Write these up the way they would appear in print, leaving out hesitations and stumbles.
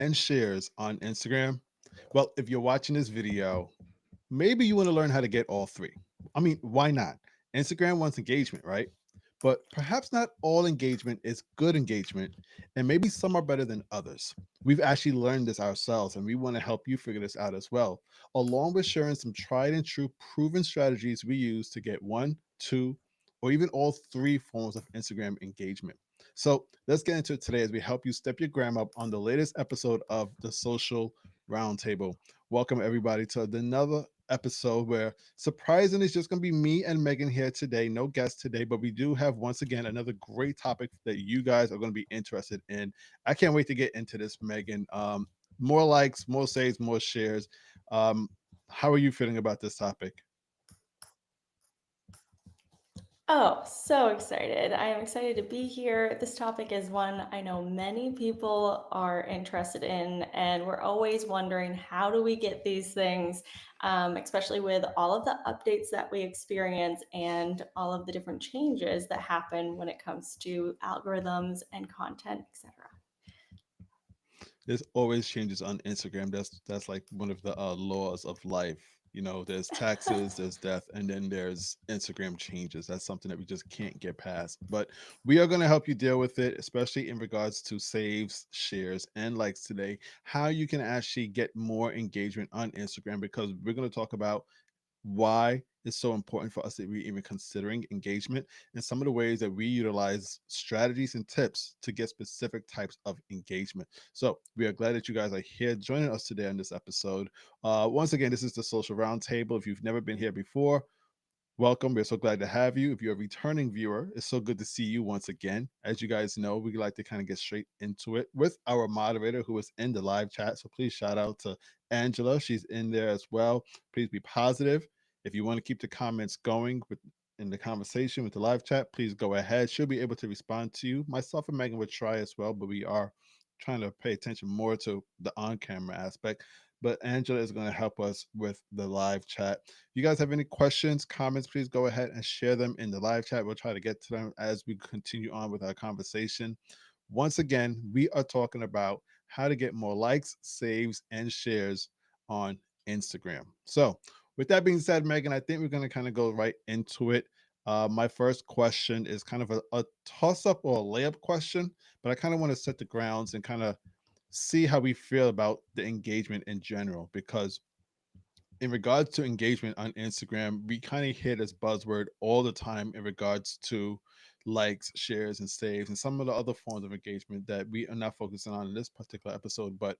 and shares on Instagram? Well, if you're watching this video, maybe you want to learn how to get all three. I mean, why not? Instagram wants engagement, right? But perhaps not all engagement is good engagement, and maybe some are better than others. We've actually learned this ourselves, and we want to help you figure this out as well, along with sharing some tried and true proven strategies we use to get one, two, or even all three forms of Instagram engagement. So let's get into it today as we help you step your gram up on the latest episode of the Social Roundtable. Welcome everybody to another episode where surprisingly it's just going to be me and Megan here today. No guest today, but we do have once again another great topic that you guys are going to be interested in. I can't wait to get into this, Megan. More likes, more saves, more shares. Um, how are you feeling about this topic? Oh, so excited. I am excited to be here. This topic is one I know many people are interested in, and we're always wondering how do we get these things, especially with all of the updates that we experience and all of the different changes that happen when it comes to algorithms and content, etc. There's always changes on Instagram. That's like one of the laws of life. You know, there's taxes, there's death, and then there's Instagram changes. That's something that we just can't get past. But we are going to help you deal with it, especially in regards to saves, shares, and likes today. How you can actually get more engagement on Instagram, because we're going to talk about why it's so important for us that we even considering engagement and some of the ways that we utilize strategies and tips to get specific types of engagement. So we are glad that you guys are here joining us today on this episode. Once again, this is the Social Roundtable. If you've never been here before, welcome. We're so glad to have you. If you're a returning viewer, it's so good to see you once again. As you guys know, we like to kind of get straight into it with our moderator who is in the live chat. So please shout out to Angela. She's in there as well. Please be positive. If you want to keep the comments going with in the conversation with the live chat, please go ahead. She'll be able to respond to you. Myself and Megan would try as well, but we are trying to pay attention more to the on-camera aspect. But Angela is going to help us with the live chat. You guys have any questions, comments, please go ahead and share them in the live chat. We'll try to get to them as we continue on with our conversation. Once again, we are talking about how to get more likes, saves, and shares on Instagram. So, with that being said, Megan, I think we're going to kind of go right into it. My first question is kind of a toss up or a layup question, but I kind of want to set the grounds and kind of see how we feel about the engagement in general, because in regards to engagement on Instagram, we kind of hear this buzzword all the time in regards to likes, shares, and saves, and some of the other forms of engagement that we are not focusing on in this particular episode. But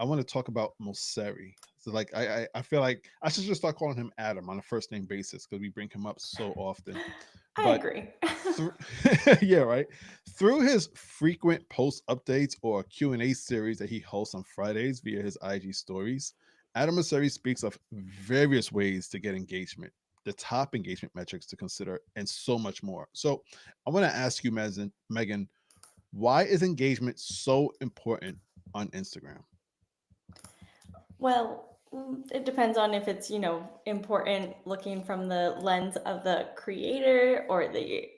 I want to talk about Moseri. So, like, I feel like I should just start calling him Adam on a first name basis because we bring him up so often. I But agree. through, yeah, right. Through his frequent post updates or Q&A series that he hosts on Fridays via his IG stories, Adam Mosseri speaks of various ways to get engagement, the top engagement metrics to consider, and so much more. So I want to ask you, Megan, why is engagement so important on Instagram? Well, it depends on if it's, important looking from the lens of the creator or the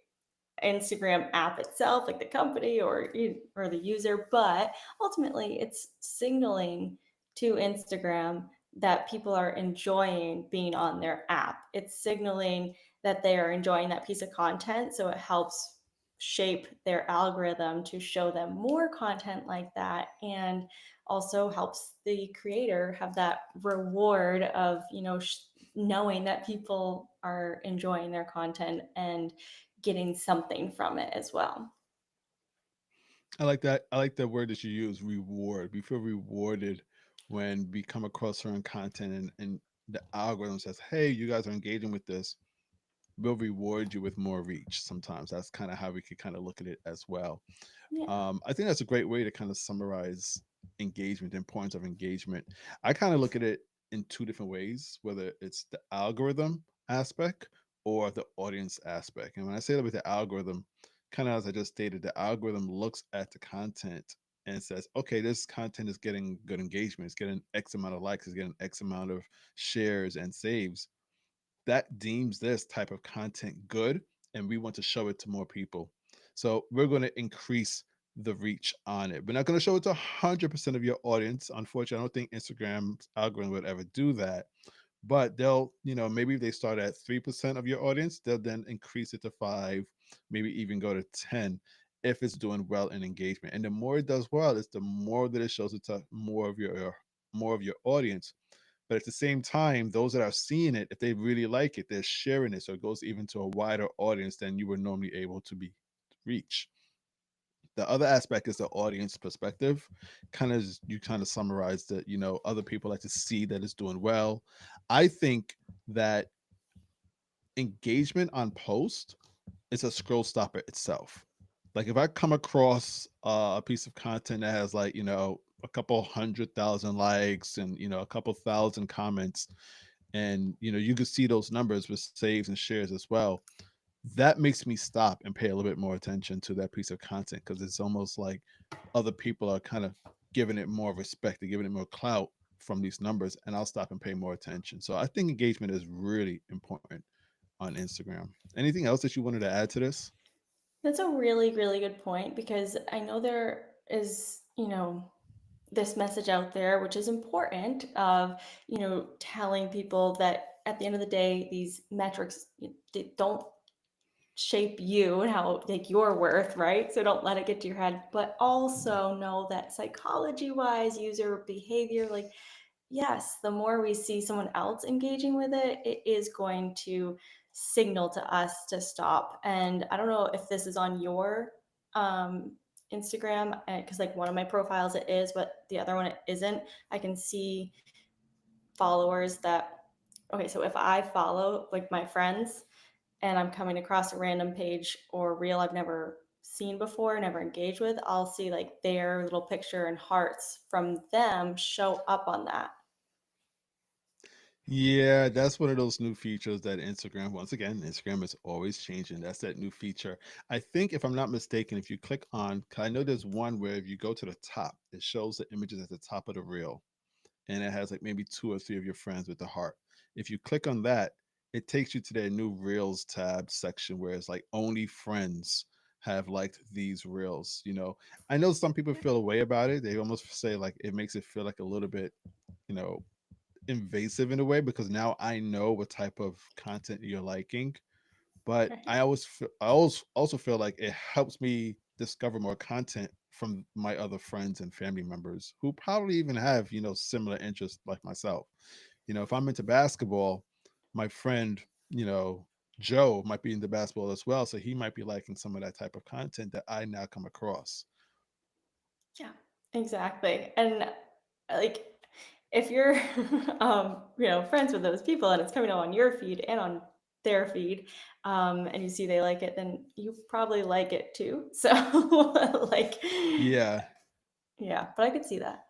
Instagram app itself, like the company or the user, but ultimately it's signaling to Instagram that people are enjoying being on their app. It's signaling that they are enjoying that piece of content, so it helps shape their algorithm to show them more content like that, and also helps the creator have that reward of knowing that people are enjoying their content and getting something from it as well. I like that. I like the word that you use, reward. We feel rewarded when we come across certain content and the algorithm says, hey, you guys are engaging with this, will reward you with more reach. Sometimes that's kind of how we could kind of look at it as well. Yeah. I think that's a great way to kind of summarize engagement, the importance of engagement. I kind of look at it in two different ways, whether it's the algorithm aspect or the audience aspect. And when I say that with the algorithm, kind of as I just stated, the algorithm looks at the content and says, okay, this content is getting good engagement, it's getting X amount of likes, it's getting X amount of shares and saves. That deems this type of content good, and we want to show it to more people. So we're going to increase the reach on it. We're not going to show it to 100% of your audience. Unfortunately, I don't think Instagram's algorithm would ever do that. But they'll, maybe if they start at 3% of your audience, they'll then increase it to 5, maybe even go to 10 if it's doing well in engagement. And the more it does well, it's the more that it shows it to more of your audience. But at the same time, those that are seeing it, if they really like it, they're sharing it. So it goes even to a wider audience than you were normally able to be reach. The other aspect is the audience perspective. You kind of summarize that, other people like to see that it's doing well. I think that engagement on post is a scroll stopper itself. Like if I come across a piece of content that has like, a couple 100,000 likes and, a couple thousand comments, and you can see those numbers with saves and shares as well, that makes me stop and pay a little bit more attention to that piece of content, because it's almost like other people are kind of giving it more respect, they're giving it more clout from these numbers, and I'll stop and pay more attention. So I think engagement is really important on Instagram. Anything else that you wanted to add to this? That's a really, really good point, because I know there is, this message out there, which is important, of, telling people that at the end of the day, these metrics, they don't shape you and how, like, your worth, right? So don't let it get to your head, but also know that psychology wise, user behavior, like, yes, the more we see someone else engaging with it, it is going to signal to us to stop. And I don't know if this is on your um, Instagram, because like one of my profiles it is, but the other one it isn't. I can see followers that, okay, so if I follow like my friends and I'm coming across a random page or reel I've never seen before, never engaged with, I'll see like their little picture and hearts from them show up on that. Yeah, that's one of those new features that Instagram, once again, Instagram is always changing. That's that new feature. I think, if I'm not mistaken, if you click on, 'cause I know there's one where if you go to the top, it shows the images at the top of the reel, and it has like maybe two or three of your friends with the heart. If you click on that, it takes you to their new Reels tab section where it's like only friends have liked these reels. I know some people feel a way about it. They almost say like it makes it feel like a little bit, you know, invasive in a way, because now I know what type of content you're liking. But I always also feel like it helps me discover more content from my other friends and family members who probably even have, similar interests like myself. If I'm into basketball, my friend, you know, Joe might be into basketball as well, so he might be liking some of that type of content that I now come across. Yeah, exactly. And like, if you're friends with those people and it's coming out on your feed and on their feed, and you see they like it, then you probably like it too. So like, Yeah. yeah, but I could see that.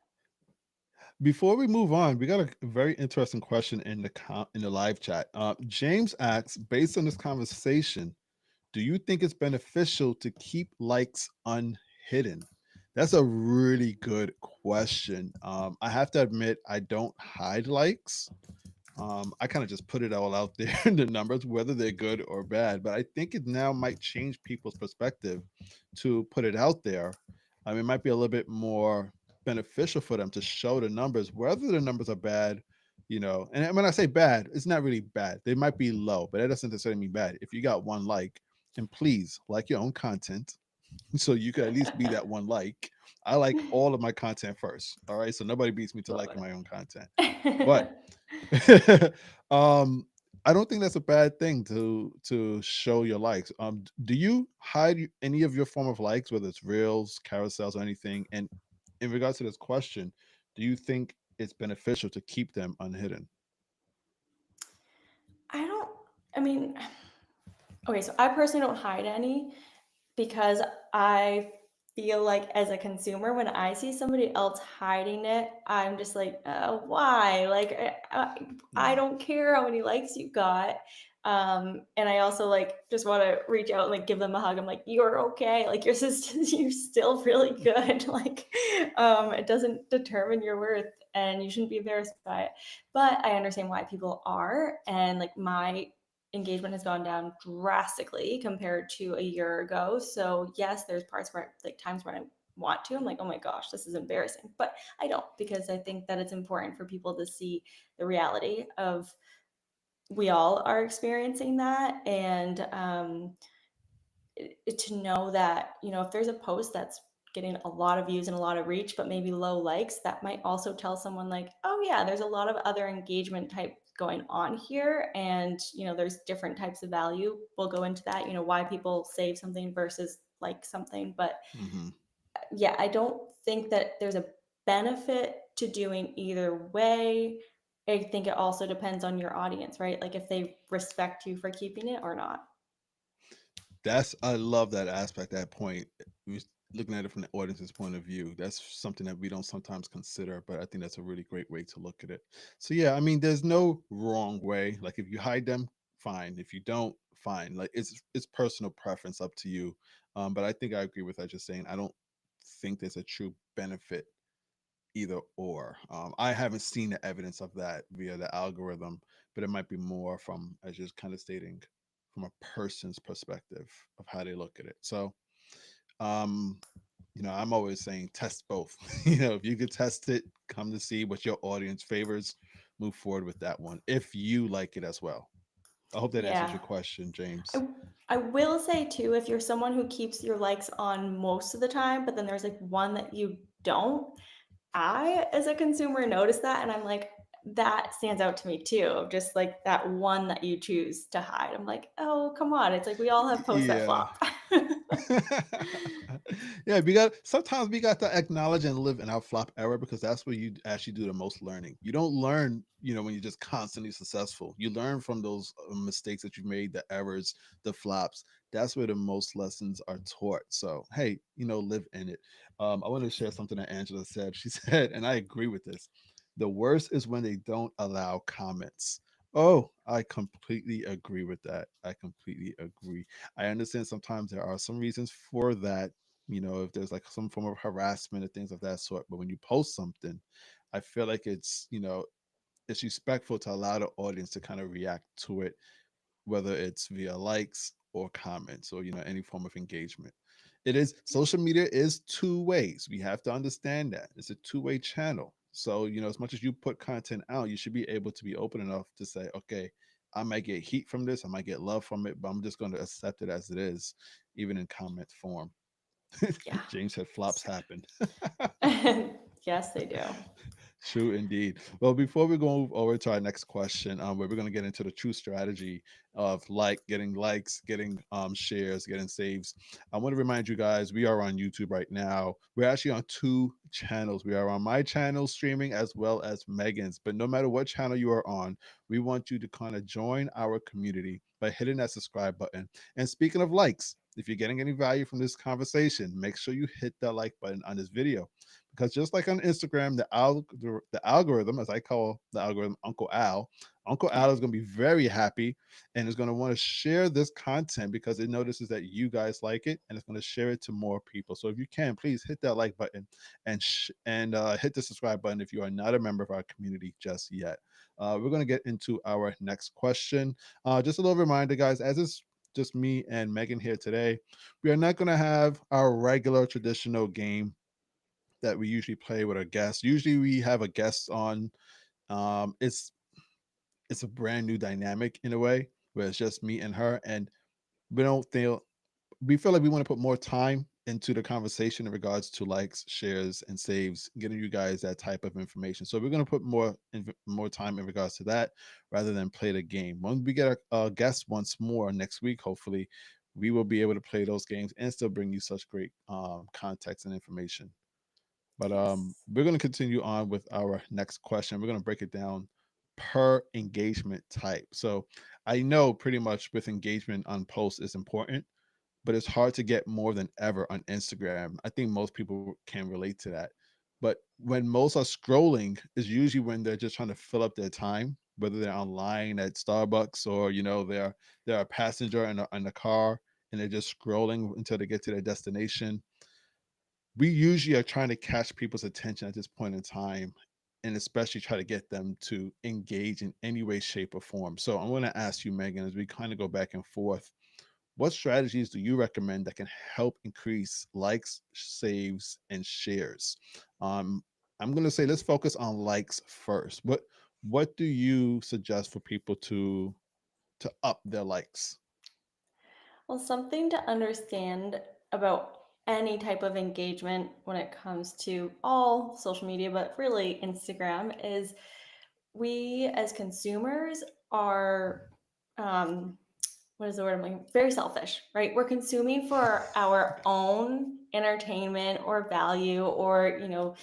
Before we move on, we got a very interesting question in the live chat. James asks, based on this conversation, do you think it's beneficial to keep likes unhidden? That's a really good question. I have to admit, I don't hide likes. I kind of just put it all out there in the numbers, whether they're good or bad. But I think it now might change people's perspective to put it out there. It might be a little bit more beneficial for them to show the numbers, whether the numbers are bad, And when I say bad, it's not really bad. They might be low, but that doesn't necessarily mean bad. If you got one like, and please like your own content, so you could at least be that one like. I like all of my content first. All right. So nobody beats me to Love liking my own content. But it. um, I don't think that's a bad thing to show your likes. Do you hide any of your form of likes, whether it's reels, carousels, or anything? And in regards to this question, do you think it's beneficial to keep them unhidden? I don't, I mean, okay, so I personally don't hide any, because I feel like as a consumer, when I see somebody else hiding it, I'm just like, why? Like, I Yeah. don't care how many likes you got. And I also like just want to reach out and like give them a hug. I'm like, you're okay. Like your sister, you're still really good. Like, it doesn't determine your worth, and you shouldn't be embarrassed by it. But I understand why people are, and like my engagement has gone down drastically compared to a year ago. So yes, there's parts where like times when I want to, I'm like, oh my gosh, this is embarrassing. But I don't, because I think that it's important for people to see the reality of we all are experiencing that. And to know that, if there's a post that's getting a lot of views and a lot of reach but maybe low likes, that might also tell someone like, oh yeah, there's a lot of other engagement type going on here, and there's different types of value. We'll go into that, why people save something versus like something. But Hmm. yeah, I don't think that there's a benefit to doing either way. I think it also depends on your audience, right? Like if they respect you for keeping it or not. That's I love that aspect, that point. We looking at it from the audience's point of view. That's something that we don't sometimes consider, but I think that's a really great way to look at it. So yeah, I mean, there's no wrong way. Like if you hide them, fine. If you don't, fine. Like it's personal preference, up to you. But I think I agree with that. Just saying, I don't think there's a true benefit either or. I haven't seen the evidence of that via the algorithm, but it might be more from, as you're kind of stating, from a person's perspective of how they look at it. So, um, I'm always saying test both. If you could test it, come to see what your audience favors, move forward with that one if you like it as well. I hope that answers Yeah. your question, James. I will say too, if you're someone who keeps your likes on most of the time, but then there's like one that you don't, I, as a consumer, notice that, and I'm like, that stands out to me too. Just like that one that you choose to hide. I'm like, oh, come on. It's like we all have posts that Yeah. flop. Yeah, we got to acknowledge and live in our flop era, because that's where you actually do the most learning. You don't learn, when you're just constantly successful. You learn from those mistakes that you've made, the errors, the flops. That's where the most lessons are taught. So hey, live in it. I want to share something that Angela said. She said, and I agree with this: the worst is when they don't allow comments. Oh, I completely agree with that. I completely agree. I understand sometimes there are some reasons for that, if there's like some form of harassment or things of that sort. But when you post something, I feel like it's respectful to allow the audience to kind of react to it, whether it's via likes or comments or any form of engagement. It is Social media is two ways. We have to understand that it's a two-way channel. So as much as you put content out, you should be able to be open enough to say, okay, I might get heat from this, I might get love from it, but I'm just going to accept it as it is, even in comment form. Yeah. James said flops happen. Yes, they do. True indeed. Well, before we go over to our next question, where we're going to get into the true strategy of getting likes, getting shares, getting saves, I want to remind you guys we are on YouTube right now. We're actually on two channels. We are on my channel streaming as well as Megan's. But no matter what channel you are on, we want you to kind of join our community by hitting that subscribe button. And speaking of likes, if you're getting any value from this conversation, make sure you hit that like button on this video, because just like on Instagram, the algorithm, as I call the algorithm, Uncle Al is going to be very happy and is going to want to share this content because it notices that you guys like it, and it's going to share it to more people. So if you can, please hit that like button and hit the subscribe button if you are not a member of our community just yet. We're going to get into our next question. Just a little reminder, guys, as it's just me and Megan here today, we are not going to have our regular traditional game that we usually play with our guests. Usually we have a guest on. It's a brand new dynamic in a way where it's just me and her, and we don't feel we feel like we want to put more time into the conversation in regards to likes, shares, and saves, getting you guys that type of information. So we're going to put more time in regards to that rather than play the game. When we get a guest once more next week, hopefully, we will be able to play those games and still bring you such great context and information. But Yes. we're going to continue on with our next question. We're going to break it down per engagement type. So I know pretty much with engagement on posts is important, but it's hard to get more than ever on Instagram. I think most people can relate to that. But when most are scrolling is usually when they're just trying to fill up their time, whether they're online at Starbucks or they're a passenger in a car and they're just scrolling until they get to their destination. We usually are trying to catch people's attention at this point in time, and especially try to get them to engage in any way, shape, or form. So I'm going to ask you, Megan, as we kind of go back and forth, what strategies do you recommend that can help increase likes, saves, and shares? Um, I'm going to say let's focus on likes first. What do you suggest for people to up their likes? Well, something to understand about any type of engagement when it comes to all social media, but really Instagram, is we as consumers are, um, what is the word I'm looking? Very selfish, right? We're consuming for our own entertainment or value or,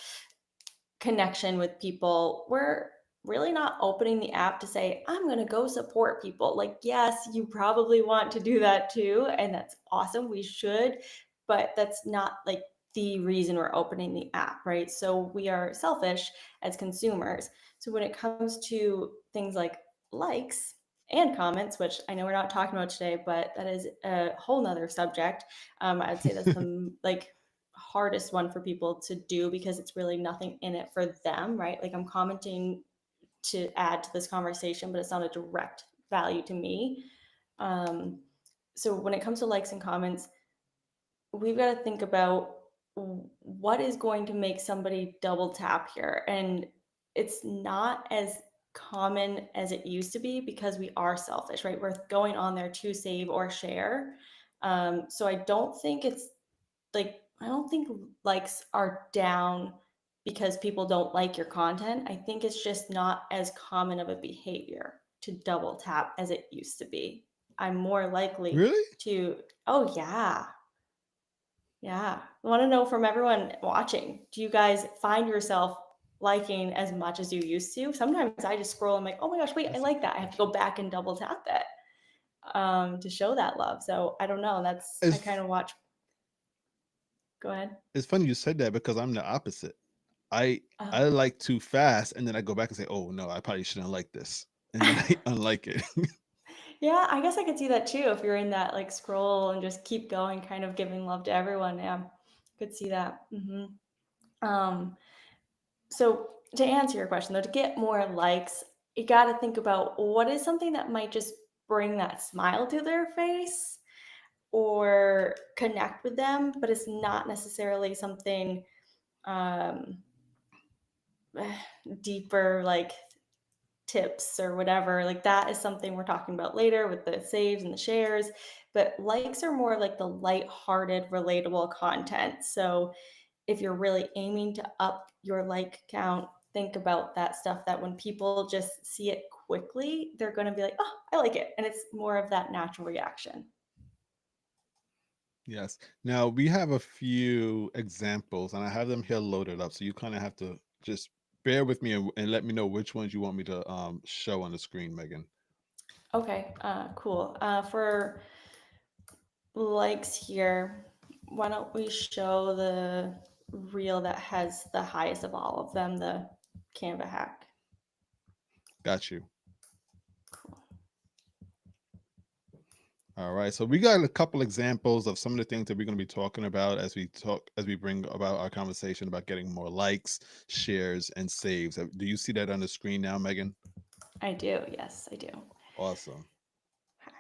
connection with people. We're really not opening the app to say, I'm going to go support people. Like, yes, you probably want to do that too. And that's awesome. We should, but that's not like the reason we're opening the app, right? So we are selfish as consumers. So when it comes to things like likes and comments, which I know we're not talking about today, but that is a whole nother subject. I'd say that's the like hardest one for people to do because it's really nothing in it for them, right? Like I'm commenting to add to this conversation, but it's not a direct value to me. Um, so when it comes to likes and comments, we've got to think about what is going to make somebody double tap here. And it's not as common as it used to be because we are selfish, right? We're going on there to save or share. So I don't think it's like I don't think likes are down because people don't like your content. I think it's just not as common of a behavior to double tap as it used to be. I'm more likely Really? to, oh yeah, yeah. I want to know from everyone watching, do you guys find yourself liking as much as you used to? Sometimes I just scroll and I'm like, oh my gosh, wait, I That's like that. I have to go back and double tap it to show that love. So I don't know. I it's kind of watch. Go ahead. it's funny you said that because I'm the opposite. I Uh, I like too fast, and then I go back and say, "Oh no, I probably shouldn't like this," and then I unlike it. Yeah, I guess I could see that too if you're in that like scroll and just keep going, kind of giving love to everyone. Yeah, could see that. Um, so to answer your question though, to get more likes, you got to think about what is something that might just bring that smile to their face or connect with them, but it's not necessarily something um, deeper like tips or whatever. Like that is something we're talking about later with the saves and the shares. But likes are more like the light-hearted, relatable content. So if you're really aiming to up your like count, think about that stuff that when people just see it quickly, they're going to be like, oh, I like it. And it's more of that natural reaction. Yes. Now we have a few examples, and I have them here loaded up, so you kind of have to just bear with me and let me know which ones you want me to show on the screen, Megan. Okay, cool. For likes here, why don't we show the reel that has the highest of all of them, the Canva hack. Got you. Cool. All right. So we got a couple examples of some of the things that we're going to be talking about as we bring about our conversation about getting more likes, shares, and saves. Do you see that on the screen now, Megan? I do, yes, I do. Awesome.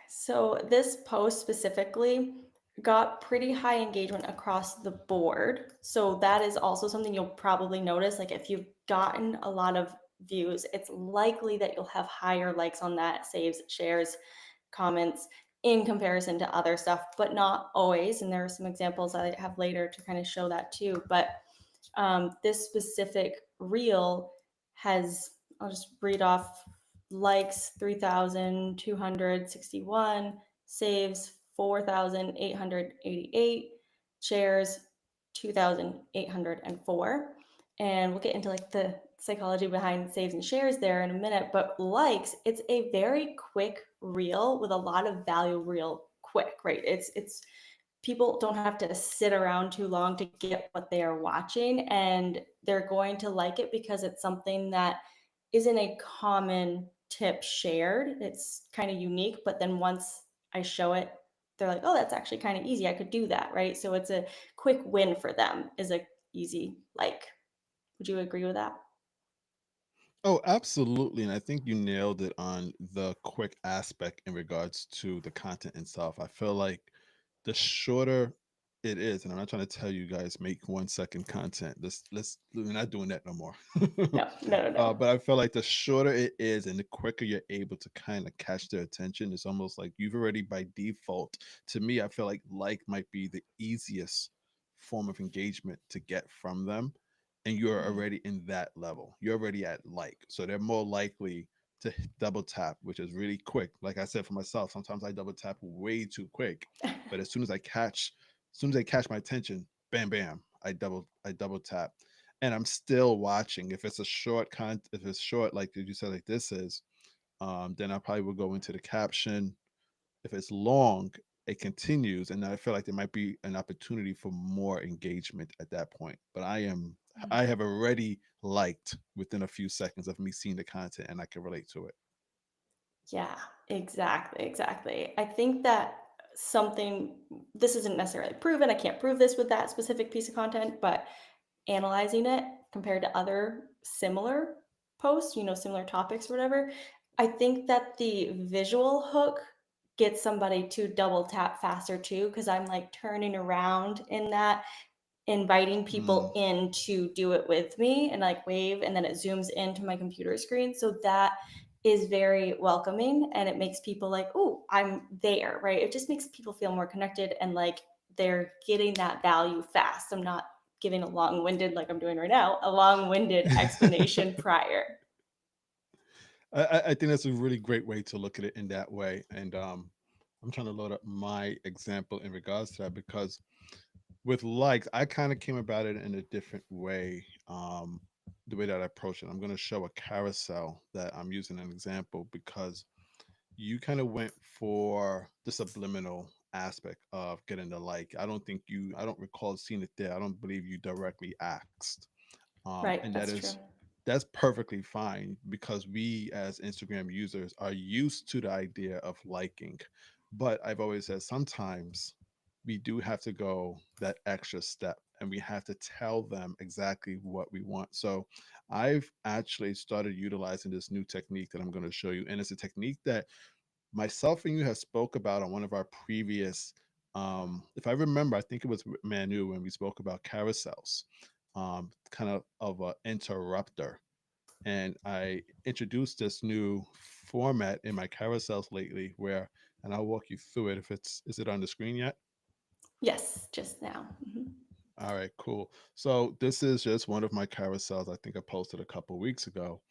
So this post specifically got pretty high engagement across the board. So that is also something you'll probably notice. Like if you've gotten a lot of views, it's likely that you'll have higher likes on that, saves, shares, comments in comparison to other stuff, but not always. And there are some examples I have later to kind of show that too. But this specific reel has, I'll just read off likes 3,261, saves 4,888, shares 2,804. And we'll get into like the psychology behind saves and shares there in a minute. But likes, it's a very quick reel with a lot of value real quick, right? It's people don't have to sit around too long to get what they are watching, and they're going to like it because it's something that isn't a common tip shared. It's kind of unique, but then once I show it, they're like, oh, that's actually kind of easy, I could do that, right? So it's a quick win for them, is a easy like. Would you agree with that? Oh, absolutely. And I think you nailed it on the quick aspect in regards to the content itself. I feel like the shorter it is, and I'm not trying to tell you guys make 1 second content. We're not doing that no more. No, no, no, no. But I feel like the shorter it is and the quicker you're able to kind of catch their attention, it's almost like you've already by default. To me, I feel like might be the easiest form of engagement to get from them, and you're Mhm. already in that level. You're already at like, so they're more likely to double tap, which is really quick. Like I said for myself, sometimes I double tap way too quick, but as soon as they catch my attention, bam, bam, I double tap, and I'm still watching. If it's a if it's short, like you said, like this is, then I probably will go into the caption. If it's long, it continues, and I feel like there might be an opportunity for more engagement at that point. But I have already liked within a few seconds of me seeing the content, and I can relate to it. Yeah, exactly, exactly. I think that something this isn't necessarily proven. I can't prove this with that specific piece of content, but analyzing it compared to other similar posts, similar topics or whatever, I think that the visual hook gets somebody to double tap faster too, because I'm like turning around in that, inviting Mm. people in to do it with me and like wave, and then it zooms into my computer screen. So that is very welcoming, and it makes people like, oh, I'm there, right? It just makes people feel more connected and like they're getting that value fast. I'm not giving a long-winded, like I'm doing right now, a long-winded explanation prior. I think that's a really great way to look at it in that way. And I'm trying to load up my example in regards to that because with likes, I kind of came about it in a different way. The way that I approach it, I'm going to show a carousel that I'm using an example because you kind of went for the subliminal aspect of getting the like. I don't recall seeing it there. I don't believe you directly asked. Right, And that's true. that's perfectly fine because we as Instagram users are used to the idea of liking. But I've always said sometimes we do have to go that extra step and we have to tell them exactly what we want. So I've actually started utilizing this new technique that I'm going to show you. And it's a technique that myself and you have spoke about on one of our previous if I remember, I think it was with Manu when we spoke about carousels, kind of a interrupter, and I introduced this new format in my carousels lately where, and I'll walk you through it. If it's is it on the screen yet? Yes, just now. All right, cool. So this is just one of my carousels. I think I posted a couple weeks ago,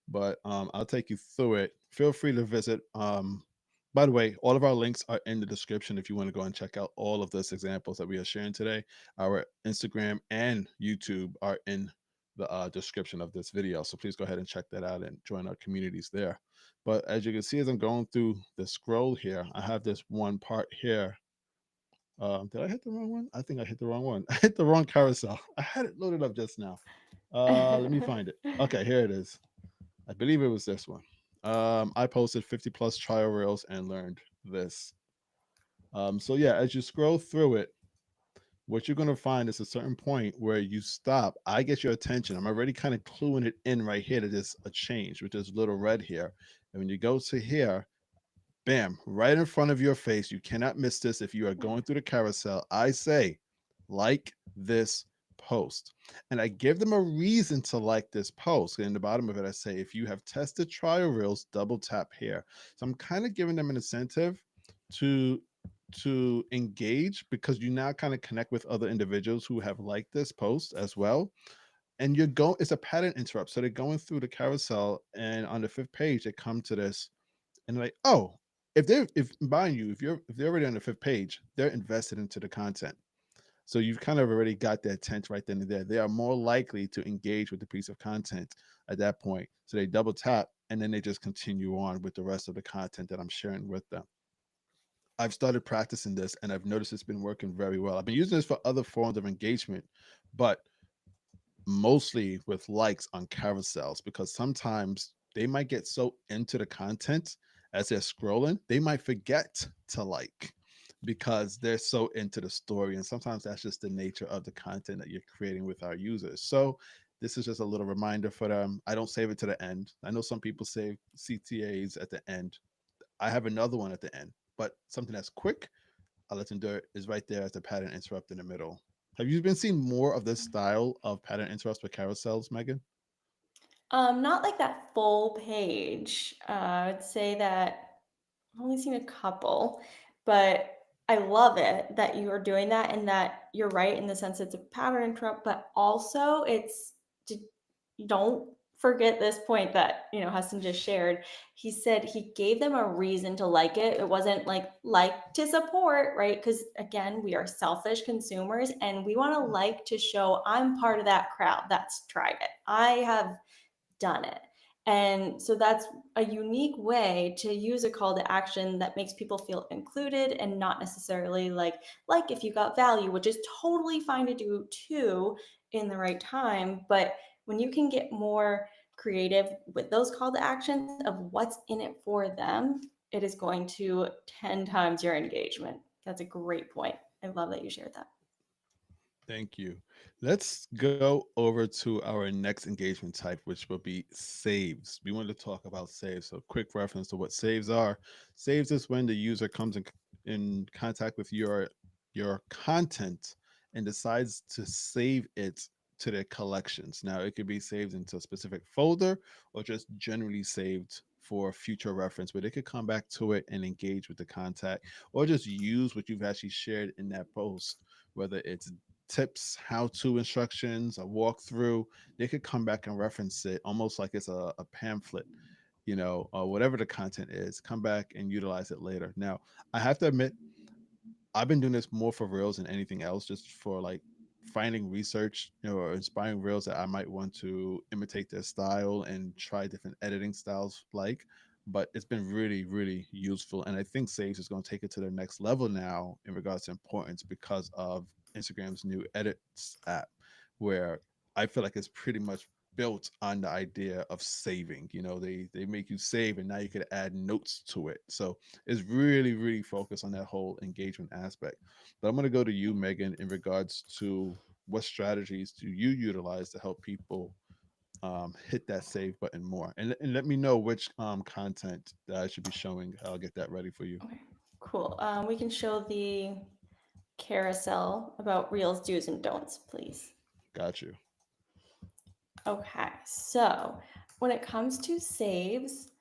but I'll take you through it. Feel free to visit. By the way, all of our links are in the description if you want to go and check out all of those examples that we are sharing today. Our Instagram and YouTube are in the description of this video. So please go ahead and check that out and join our communities there. But as you can see, as I'm going through the scroll here, I have this one part here. Did I hit the wrong one? I think I hit the wrong one. I hit the wrong carousel. I had it loaded up just now. Let me find it. Okay, here it is. I believe it was this one. I posted 50 plus trial reels and learned this. So yeah, as you scroll through it, what you're gonna find is a certain point where you stop. I get your attention. I'm already kind of cluing it in right here that there's a change, which is little red here. And when you go to here, bam, right in front of your face. You cannot miss this if you are going through the carousel. I say, like this post. And I give them a reason to like this post. And in the bottom of it, I say, if you have tested trial reels, double tap here. So I'm kind of giving them an incentive to engage because you now kind of connect with other individuals who have liked this post as well. And you're going, it's a pattern interrupt. So they're going through the carousel, and on the fifth page, they come to this and like, oh, if buying you, if they're already on the fifth page, they're invested into the content. So you've kind of already got their attention right then and there. They are more likely to engage with the piece of content at that point. So they double tap and then they just continue on with the rest of the content that I'm sharing with them. I've started practicing this and I've noticed it's been working very well. I've been using this for other forms of engagement, but mostly with likes on carousels because sometimes they might get so into the content as they're scrolling, they might forget to like because they're so into the story. And sometimes that's just the nature of the content that you're creating with our users. So This is just a little reminder for them. I don't save it to the end. I know some people save CTAs at the end. I have another one at the end, but something that's quick, I let them do it, is right there as the pattern interrupt in the middle. Have you been seeing more of this style of pattern interrupts with carousels, Megan? Not like that full page. I'd say that I've only seen a couple, but I love it that you are doing that and that you're right in the sense it's a pattern interrupt, but also don't forget this point that, Heston just shared. He said he gave them a reason to like it. It wasn't like to support, right? Because again, we are selfish consumers and we want to like to show I'm part of that crowd that's tried it. I have done it. And so that's a unique way to use a call to action that makes people feel included and not necessarily like if you got value, which is totally fine to do too in the right time. But when you can get more creative with those call to actions of what's in it for them, it is going to 10 times your engagement. That's a great point. I love that you shared that. Thank you. Let's go over to our next engagement type, which will be saves. We wanted to talk about saves. So, quick reference to what saves are. Saves is when the user comes in contact with your content and decides to save it to their collections. Now, it could be saved into a specific folder or just generally saved for future reference, where they could come back to it and engage with the contact or just use what you've actually shared in that post, whether it's tips, how to instructions, a walkthrough. They could come back and reference it almost like it's a pamphlet, or whatever the content is, come back and utilize it later. Now, I have to admit, I've been doing this more for reels than anything else, just for like finding research, or inspiring reels that I might want to imitate their style and try different editing styles like. But it's been really, really useful. And I think Sage is going to take it to the next level now in regards to importance because of Instagram's new edits app, where I feel like it's pretty much built on the idea of saving. They make you save and now you could add notes to it. So is really, really focused on that whole engagement aspect. But I'm going to go to you, Megan, in regards to what strategies do you utilize to help people hit that save button more? And let me know which content that I should be showing. I'll get that ready for you. Okay, cool. We can show the carousel about Reels do's and don'ts, please. Got you. Okay, so when it comes to saves,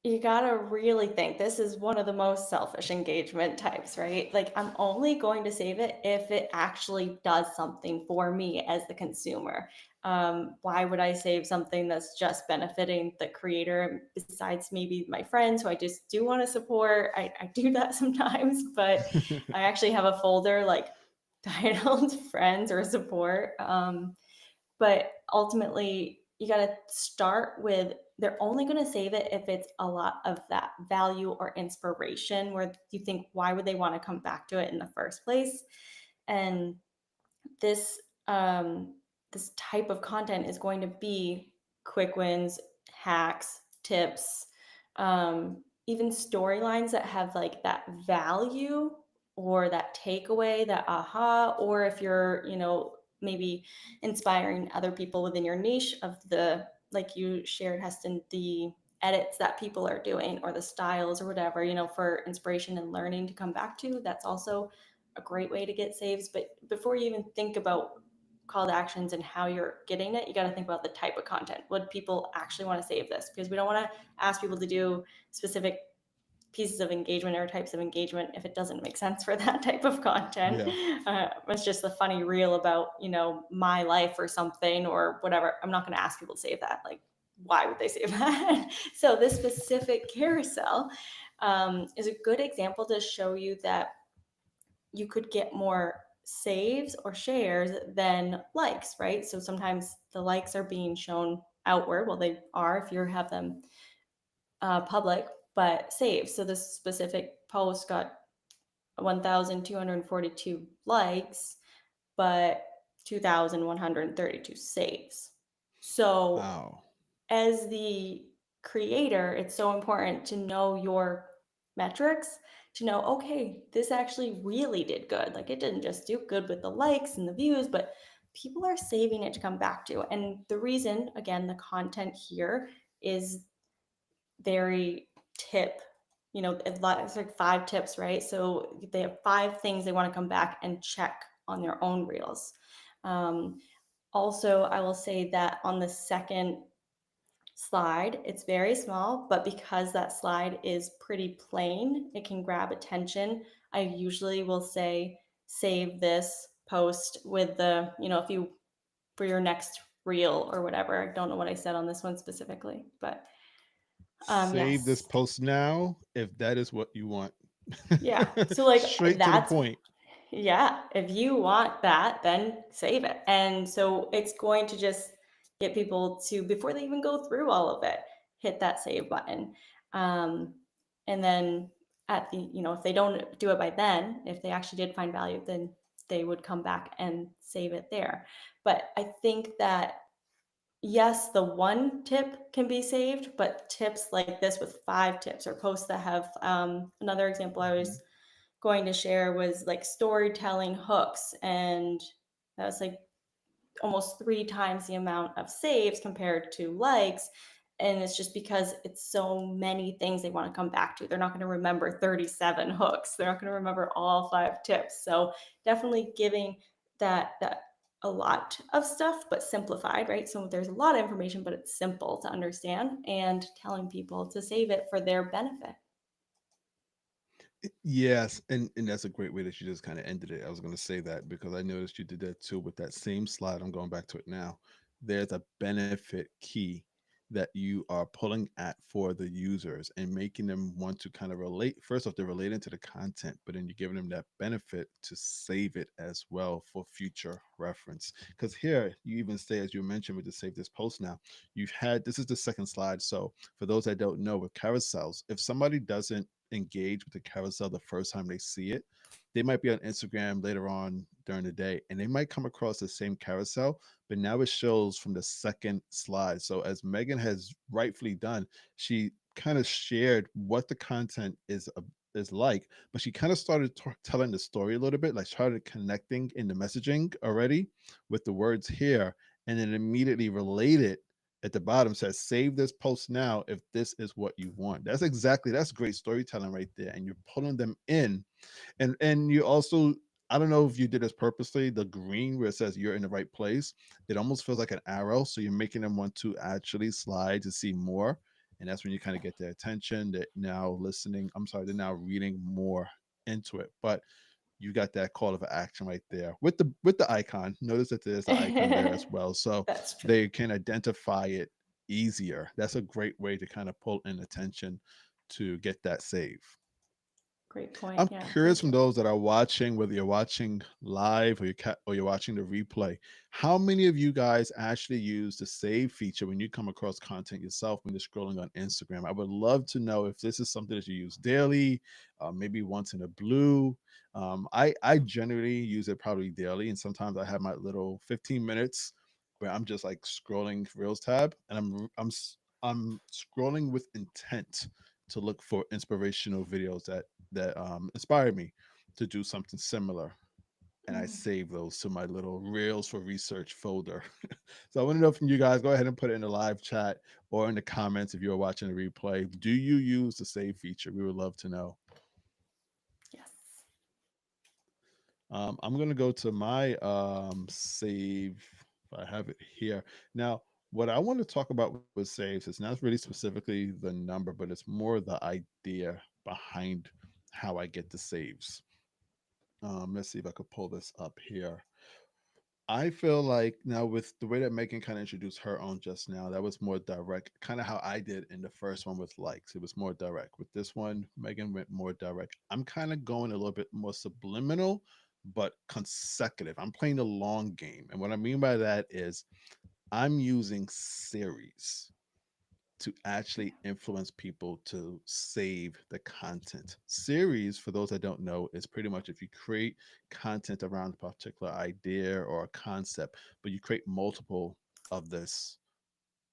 you gotta really think this is one of the most selfish engagement types, right? Like, I'm only going to save it if it actually does something for me as the consumer. Why would I save something that's just benefiting the creator besides maybe my friends who I just do want to support? I do that sometimes, but I actually have a folder like titled friends or support. But ultimately, you got to start with they're only going to save it if it's a lot of that value or inspiration where you think, why would they want to come back to it in the first place? And this this type of content is going to be quick wins, hacks, tips, even storylines that have like that value or that takeaway, that aha, or if you're, maybe inspiring other people within your niche of the, like you shared, Heston, the edits that people are doing or the styles or whatever, for inspiration and learning to come back to. That's also a great way to get saves. But before you even think about call to actions and how you're getting it, you got to think about the type of content. Would people actually want to save this? Because we don't want to ask people to do specific pieces of engagement or types of engagement if it doesn't make sense for that type of content. Yeah. It's just a funny reel about, my life or something or whatever. I'm not going to ask people to save that. Like, why would they save that? So this specific carousel is a good example to show you that you could get more saves or shares than likes, right? So sometimes the likes are being shown outward. Well, they are if you have them public, but saved. So this specific post got 1,242 likes, but 2,132 saves. So Wow. as the creator, it's so important to know your metrics, to know, okay, this actually really did good. Like, it didn't just do good with the likes and the views, but people are saving it to come back to. And the reason, again, the content here is very tip, it's like 5 tips, right? So they have 5 things they want to come back and check on their own reels. Um, Also, I will say that on the second slide, it's very small, but because that slide is pretty plain, it can grab attention. I usually will say, save this post with the, if you, for your next reel or whatever. I don't know what I said on this one specifically, but Save this yes. post now if that is what you want. Yeah. So like Straight to the that's point. yeah, if you want that, then save it. And so it's going to just get people to, before they even go through all of it, hit that save button. Um, and then at the, if they don't do it by then, if they actually did find value, then they would come back and save it there. But I think that yes, the one tip can be saved, but tips like this with 5 tips, or posts that have another example I Mhm. was going to share was like storytelling hooks, and that was like almost 3 times the amount of saves compared to likes. And it's just because it's so many things they want to come back to. They're not going to remember 37 hooks, they're not going to remember all 5 tips. So definitely giving that a lot of stuff but simplified, right? So there's a lot of information but it's simple to understand, and telling people to save it for their benefit. Yes, and that's a great way that you just kind of ended it. I was going to say that because I noticed you did that too with that same slide. I'm going back to it now. There's a benefit key that you are pulling at for the users and making them want to kind of relate. First off, they're relating to the content, but then you're giving them that benefit to save it as well for future reference. Because here you even say, as you mentioned, with the save this post now, you've had this is the second slide. So for those that don't know, with carousels, if somebody doesn't engage with the carousel the first time they see it, they might be on Instagram later on during the day and they might come across the same carousel, but now it shows from the second slide. So, as Megan has rightfully done, she kind of shared what the content is like, but she kind of started telling the story a little bit, like started connecting in the messaging already with the words here, and then immediately related at the bottom says save this post now if this is what you want. That's great storytelling right there, and you're pulling them in. And you also, I don't know if you did this purposely, the green where it says you're in the right place, it almost feels like an arrow, so you're making them want to actually slide to see more. And that's when you kind of get their attention. They're now listening, I'm sorry, they're now reading more into it. But you got that call of action right there with the icon. Notice that there's the icon there as well, so That's true. they can identify it easier. That's a great way to kind of pull in attention to get that save. Great point. I'm Yeah, curious thank from you. those that are watching, whether you're watching live or or you're watching the replay, how many of you guys actually use the save feature when you come across content yourself when you're scrolling on Instagram? I would love to know if this is something that you use daily, maybe once in a blue. I generally use it probably daily, and sometimes I have my little 15 minutes where I'm just like scrolling Reels tab, and I'm scrolling with intent to look for inspirational videos that inspired me to do something similar, and I Mm. save those to my little Reels for Research folder. So I want to know from you guys. Go ahead and put it in the live chat or in the comments if you're watching the replay. Do you use the save feature? We would love to know. Yes. I'm gonna go to my save. If I have it here now, what I want to talk about with saves is not really specifically the number, but it's more the idea behind how I get the saves. Let's see if I could pull this up here. I feel like now with the way that Megan kind of introduced her own just now, that was more direct, kind of how I did in the first one with likes. It was more direct. With this one, Megan went more direct. I'm kind of going a little bit more subliminal, but consecutive. I'm playing the long game. And what I mean by that is I'm using series to actually influence people to save the content. Series, for those that don't know, is pretty much if you create content around a particular idea or a concept, but you create multiple of this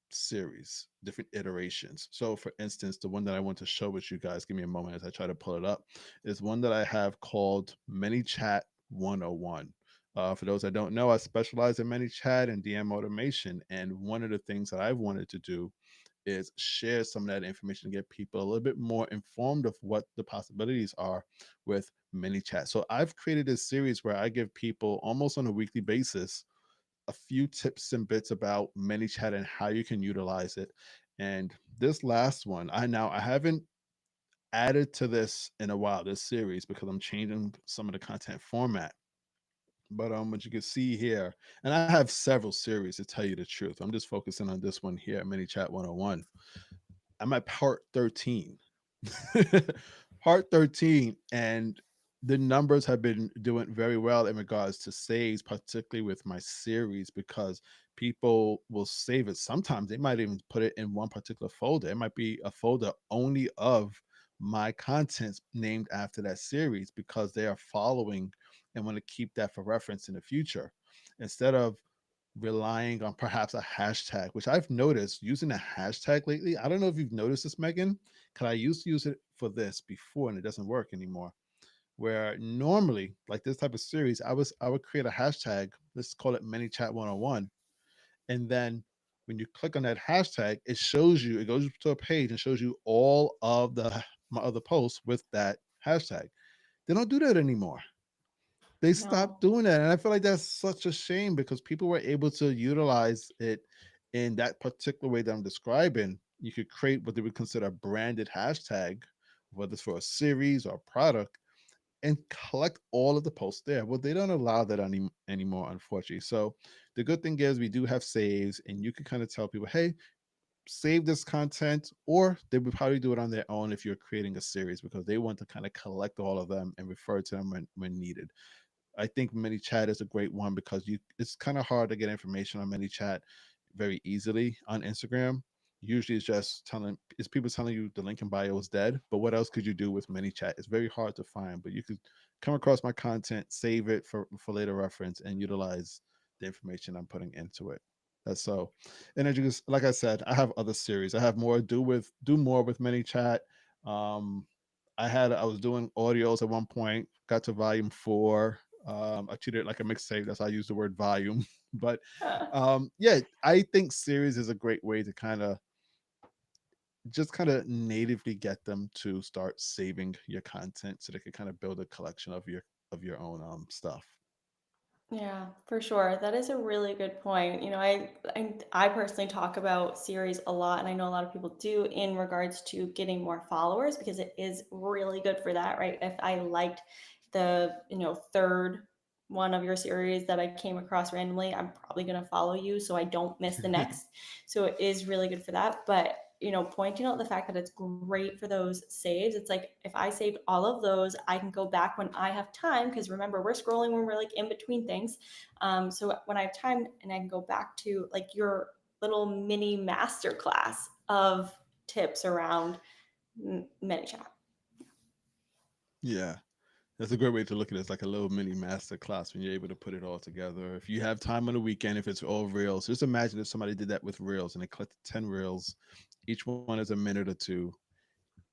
series, different iterations. So, for instance, the one that I want to show with you guys, give me a moment as I try to pull it up, is one that I have called ManyChat 101. For those that don't know, I specialize in ManyChat and DM automation. And one of the things that I've wanted to do is share some of that information to get people a little bit more informed of what the possibilities are with ManyChat. So I've created this series where I give people almost on a weekly basis a few tips and bits about ManyChat and how you can utilize it. And this last one, I haven't added to this in a while, this series, because I'm changing some of the content format. But what you can see here, and I have several series to tell you the truth. I'm just focusing on this one here, ManyChat 101. I'm at part 13. Part 13, and the numbers have been doing very well in regards to saves, particularly with my series, because people will save it. Sometimes they might even put it in one particular folder. It might be a folder only of my contents named after that series because they are following and want to keep that for reference in the future instead of relying on perhaps a hashtag, which I've noticed using a hashtag lately. I don't know if you've noticed this, Megan, because I used to use it for this before and it doesn't work anymore. Where normally, like this type of series, I would create a hashtag, let's call it ManyChat 101. And then when you click on that hashtag, it shows you, it goes to a page and shows you all of the my other posts with that hashtag. They don't do that anymore. They stopped No. doing that, and I feel like that's such a shame because people were able to utilize it in that particular way that I'm describing. You could create what they would consider a branded hashtag, whether it's for a series or a product, and collect all of the posts there. Well, they don't allow that anymore, unfortunately. So the good thing is we do have saves, and you can kind of tell people, hey, save this content, or they would probably do it on their own if you're creating a series because they want to kind of collect all of them and refer to them when needed. I think ManyChat is a great one because you it's kind of hard to get information on ManyChat very easily on Instagram. Usually it's just telling it's people telling you the link in bio is dead, but what else could you do with ManyChat? It's very hard to find, but you could come across my content, save it for later reference and utilize the information I'm putting into it. That's so. And as you just like I said, I have other series. I have more do more with ManyChat. Um I was doing audios at one point, got to volume 4. I treated it like a mixtape. That's why I use the word volume. But yeah, I think series is a great way to kind of natively get them to start saving your content so they can kind of build a collection of your own stuff. Yeah, for sure. That is a really good point. I personally talk about series a lot, and I know a lot of people do in regards to getting more followers because it is really good for that, right? If I liked the, third one of your series that I came across randomly, I'm probably going to follow you so I don't miss the next. So it is really good for that. But pointing out the fact that it's great for those saves. It's like if I saved all of those, I can go back when I have time. Because remember, we're scrolling when we're like in between things. So when I have time, and I can go back to like your little mini master class of tips around ManyChat. Yeah. That's a great way to look at it. It's like a little mini master class when you're able to put it all together. If you have time on the weekend, if it's all reels, just imagine if somebody did that with reels and they collected 10 reels, each one is a minute or two.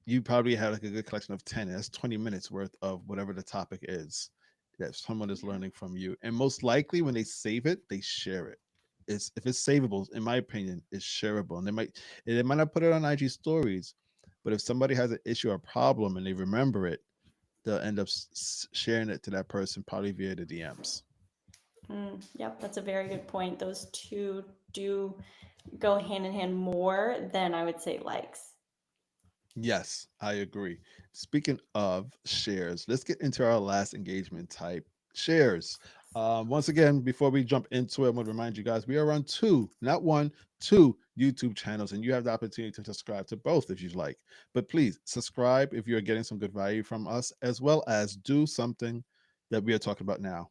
You probably have like a good collection of 10. That's 20 minutes worth of whatever the topic is that someone is Yeah. learning from you. And most likely when they save it, they share it. It's if it's savable, in my opinion, it's shareable. And they might not put it on IG stories, but if somebody has an issue or problem and they remember it, they'll end up sharing it to that person probably via the DMs. Yep, that's a very good point. Those two do go hand in hand more than I would say likes. Yes, I agree. Speaking of shares, let's get into our last engagement type, shares. Once again, before we jump into it, I want to remind you guys we are on two, not one, two YouTube channels, and you have the opportunity to subscribe to both if you'd like. But please subscribe if you're getting some good value from us, as well as do something that we are talking about now,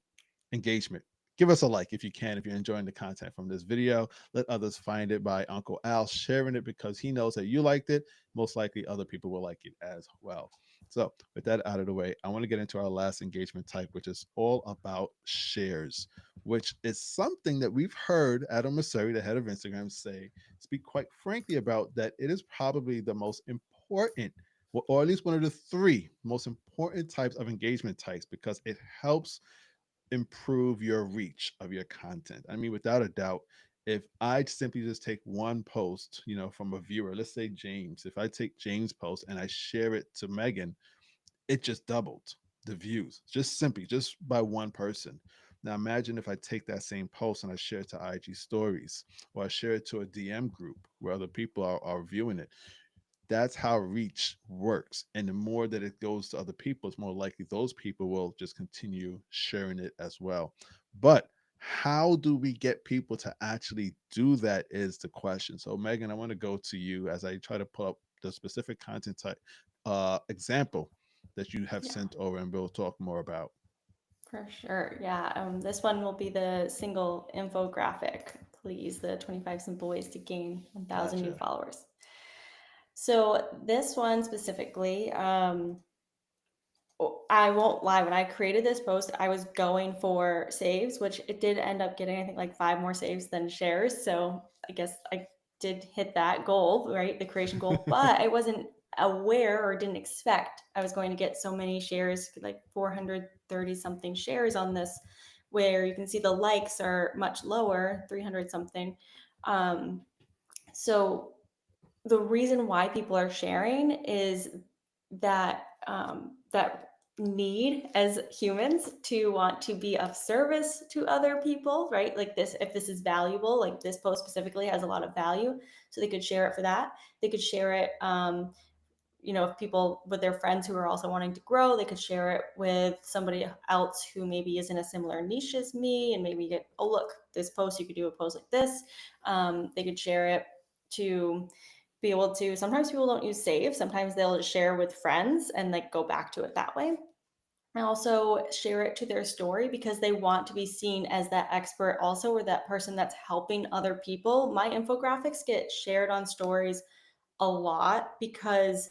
engagement. Give us a like if you can, if you're enjoying the content from this video. Let others find it by Uncle Al sharing it because he knows that you liked it. Most likely, other people will like it as well. So, with that out of the way, I want to get into our last engagement type, which is all about shares, which is something that we've heard Adam Mosseri, the head of Instagram, speak quite frankly about that it is probably the most important, or at least one of the three most important types of engagement types because it helps improve your reach of your content. I mean, without a doubt, if I simply just take one post, from a viewer, let's say James, if I take James' post and I share it to Megan, it just doubled the views, just simply just by one person. Now imagine if I take that same post and I share it to IG stories, or I share it to a DM group where other people are viewing it. That's how reach works. And the more that it goes to other people, it's more likely those people will just continue sharing it as well. But how do we get people to actually do that is the question. So, Megan, I want to go to you as I try to pull up the specific content type example that you have Yeah, sent over, and we'll talk more about. for sure. Yeah, this one will be the single infographic. Please, the 25 simple ways to gain 1,000 new Gotcha. followers. So this one specifically, I won't lie. When I created this post, I was going for saves, which it did end up getting, I think, like 5 more saves than shares. So I guess I did hit that goal, right? The creation goal, but I wasn't aware or didn't expect I was going to get so many shares, like 430 something shares on this, where you can see the likes are much lower, 300 something. Um, so the reason why people are sharing is that need as humans to want to be of service to other people, right? Like this, if this is valuable, like this post specifically has a lot of value, so they could share it for that. They could share it, if people with their friends who are also wanting to grow, they could share it with somebody else who maybe is in a similar niche as me, and maybe get, oh look, this post, you could do a post like this. They could share it to be able to, sometimes people don't use save, sometimes they'll share with friends and like go back to it that way. I also share it to their story because they want to be seen as that expert also, or that person that's helping other people. My infographics get shared on stories a lot because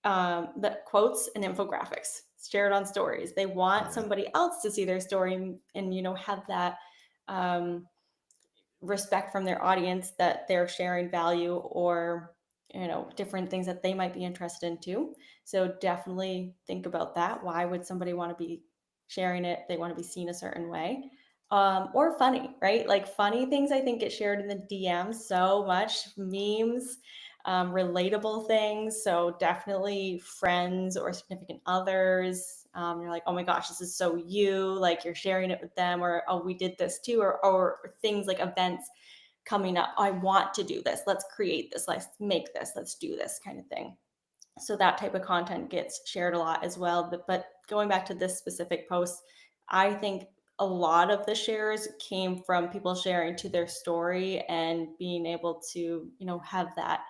the quotes and infographics shared on stories, they want Yeah. somebody else to see their story and have that um, respect from their audience that they're sharing value, or different things that they might be interested in too. So definitely think about that. Why would somebody want to be sharing it? They want to be seen a certain way. Or funny, right? Like funny things I think get shared in the DMs so much. Memes, relatable things. So definitely friends or significant others. You're like, oh my gosh, this is so you. Like you're sharing it with them, or oh, we did this too, or things like events coming up. I want to do this. Let's create this. Let's make this. Let's do this kind of thing. So that type of content gets shared a lot as well. But going back to this specific post, I think a lot of the shares came from people sharing to their story and being able to, have that,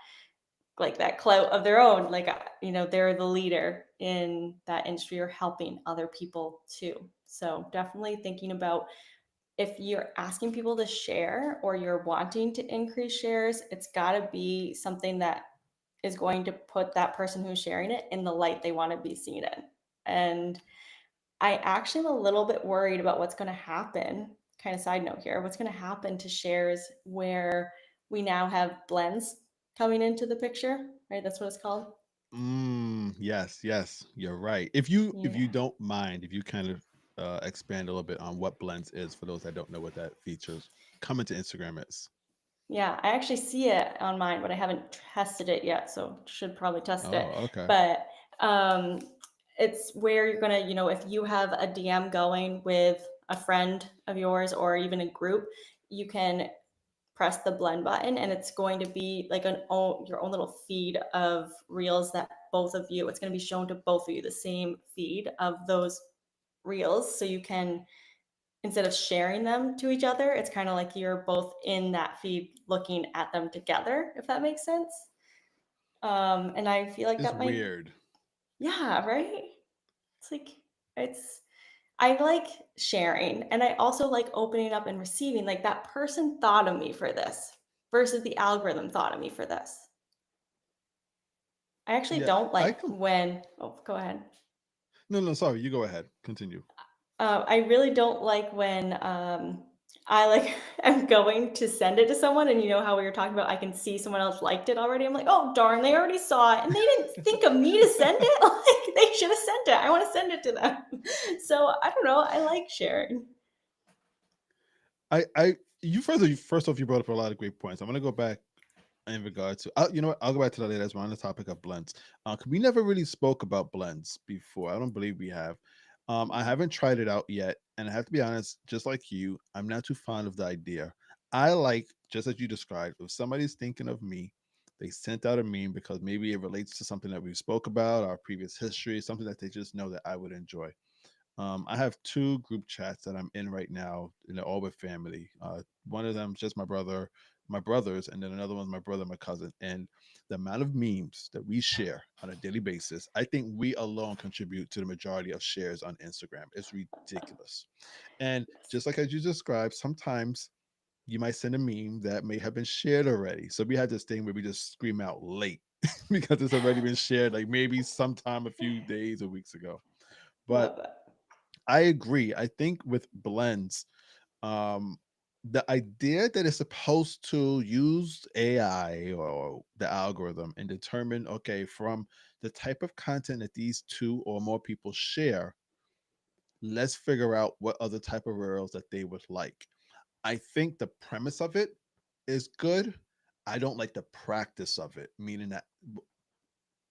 like that clout of their own, like they're the leader in that industry or helping other people too. So definitely thinking about, if you're asking people to share or you're wanting to increase shares, it's got to be something that is going to put that person who's sharing it in the light they want to be seen in. And I actually am a little bit worried about what's going to happen. Kind of side note here, what's going to happen to shares where we now have blends coming into the picture, right? That's what it's called. Yes, yes, you're right. If you Yeah. don't mind, if you kind of expand a little bit on what blends is for those that don't know what that features coming to Instagram is. Yeah, I actually see it on mine, but I haven't tested it yet, so should probably test it. Oh, okay. But um, it's where you're gonna, if you have a DM going with a friend of yours or even a group, you can press the blend button, and it's going to be like your own little feed of reels that both of you. It's going to be shown to both of you, the same feed of those reels, so you can, instead of sharing them to each other, it's kind of like you're both in that feed looking at them together, if that makes sense. And I feel like It's that might, weird. yeah, right? It's like, it's, I like sharing, and I also like opening up and receiving, like that person thought of me for this versus the algorithm thought of me for this. I actually Yeah, don't I like can. when, oh, go ahead. No, no, sorry. You go ahead. Continue. I really don't like when I like am going to send it to someone, and how we were talking about, I can see someone else liked it already. I'm like, oh darn, they already saw it, and they didn't think of me to send it. Like they should have sent it. I want to send it to them. So I don't know. I like sharing. I first off, you brought up a lot of great points. I'm gonna go back in regard to, you know what, I'll go back to that later as well on the topic of blends. 'Cause we never really spoke about blends before. I don't believe we have. I haven't tried it out yet, and I have to be honest, just like you, I'm not too fond of the idea. I like, just as you described, if somebody's thinking of me, they sent out a meme because maybe it relates to something that we spoke about, our previous history, something that they just know that I would enjoy. I have two group chats that I'm in right now, and they're all with family. One of them just my brothers, and then another one's my brother, my cousin. And the amount of memes that we share on a daily basis, I think we alone contribute to the majority of shares on Instagram. It's ridiculous. And just like as you described, sometimes you might send a meme that may have been shared already. So we had this thing where we just scream out late because it's already been shared, like maybe sometime a few days or weeks ago. But Love that. I agree. I think with blends, um, the idea that it's supposed to use AI or the algorithm and determine, okay, from the type of content that these two or more people share, let's figure out what other type of reels that they would like. I think the premise of it is good. I don't like the practice of it, meaning that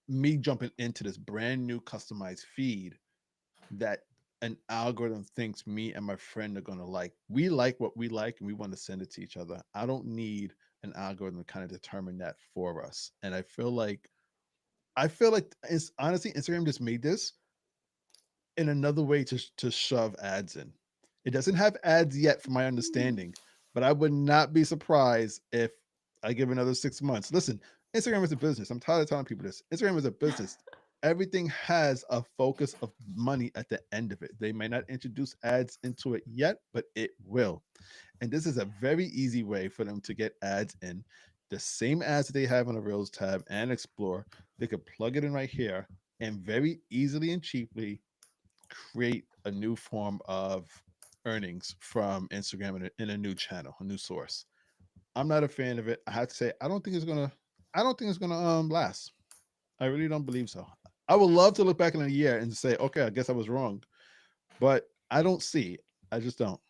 me jumping into this brand new customized feed that an algorithm thinks me and my friend are going to like. We like what we like and we want to send it to each other. I don't need an algorithm to kind of determine that for us. And I feel like it's honestly Instagram just made this in another way to shove ads in. It doesn't have ads yet, from my understanding, but I would not be surprised if I give another 6 months. Listen, Instagram is a business. I'm tired of telling people this. Instagram is a business. Everything has a focus of money at the end of it. They may not introduce ads into it yet, but it will. And this is a very easy way for them to get ads in. The same ads that they have on the Reels tab and Explore, they could plug it in right here and very easily and cheaply create a new form of earnings from Instagram in a new channel, a new source. I'm not a fan of it. I have to say, I don't think it's gonna last. I really don't believe so. I would love to look back in a year and say, okay, I guess I was wrong, but I don't see it. I just don't.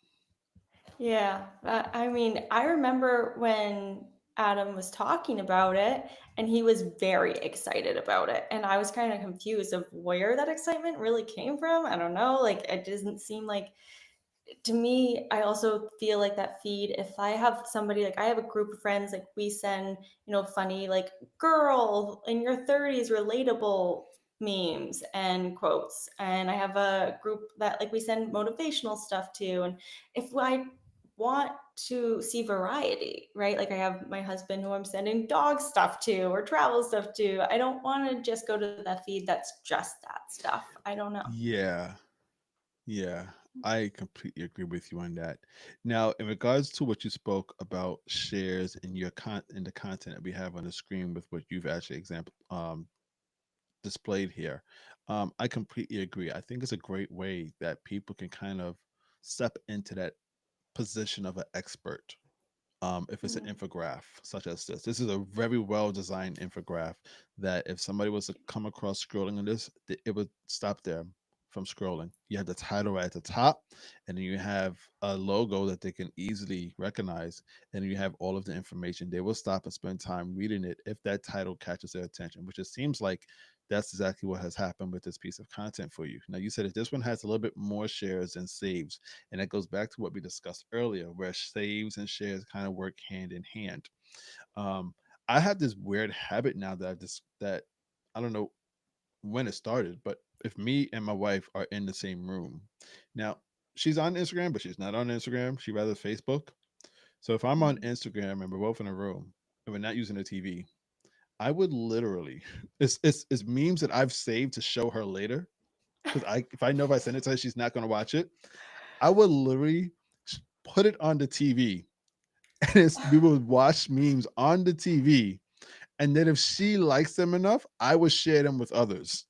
Yeah, I mean, I remember when Adam was talking about it and he was very excited about it. And I was kind of confused of where that excitement really came from. I don't know. Like, it doesn't seem like, to me, I also feel like that feed, if I have somebody, like I have a group of friends, like we send, funny, like girl in your 30s, relatable memes and quotes. And I have a group that like we send motivational stuff to. And if I want to see variety, right? Like I have my husband who I'm sending dog stuff to or travel stuff to. I don't want to just go to that feed that's just that stuff. I don't know. Yeah, yeah. I completely agree with you on that. Now, in regards to what you spoke about shares in in the content that we have on the screen with what you've actually example displayed here. I completely agree. I think it's a great way that people can kind of step into that position of an expert. If it's an Mhm. infograph such as this is a very well designed infograph that if somebody was to come across scrolling on this, it would stop them from scrolling. You have the title right at the top, and then you have a logo that they can easily recognize, and then you have all of the information. They will stop and spend time reading it if that title catches their attention, which it seems like that's exactly what has happened with this piece of content for you. Now, you said that this one has a little bit more shares than saves, and that goes back to what we discussed earlier, where saves and shares kind of work hand in hand. Um, I have this weird habit now that that I don't know when it started, but if me and my wife are in the same room, now she's on Instagram, but she's not on Instagram. She rather Facebook. So if I'm on Mhm. Instagram and we're both in a room and we're not using the TV, I would literally it's memes that I've saved to show her later because I if I know if I send it to her, she's not going to watch it. I would literally put it on the TV and we would watch memes on the TV. And then if she likes them enough, I would share them with others.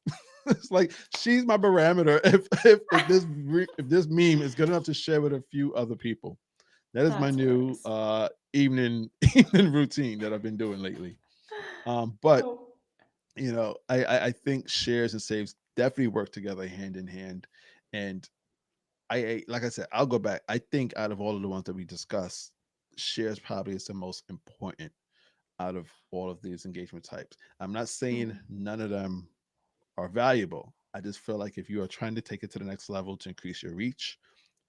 It's like she's my barometer. If this meme is good enough to share with a few other people, that is my That's new hilarious. evening routine that I've been doing lately. But Oh, I think shares and saves definitely work together hand in hand, and like I said, I'll go back. I think out of all of the ones that we discussed, shares probably is the most important out of all of these engagement types. I'm not saying Mhm. none of them are valuable. I just feel like if you are trying to take it to the next level to increase your reach,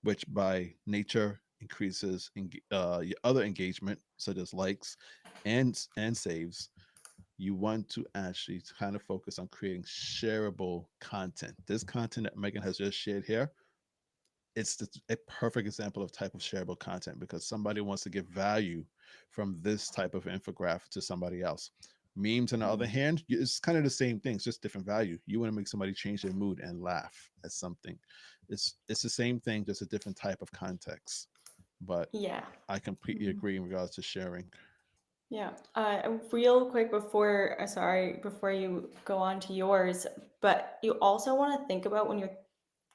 which by nature increases your other engagement, such as likes and saves, you want to actually kind of focus on creating shareable content. This content that Megan has just shared here, a perfect example of type of shareable content because somebody wants to give value from this type of infographic to somebody else. Memes, on the other Mhm. hand, it's kind of the same thing. It's just different value. You want to make somebody change their mood and laugh at something. It's the same thing, just a different type of context. But Yeah. I completely Mhm. agree in regards to sharing. Yeah. Real quick before, sorry, before you go on to yours, but you also want to think about when you're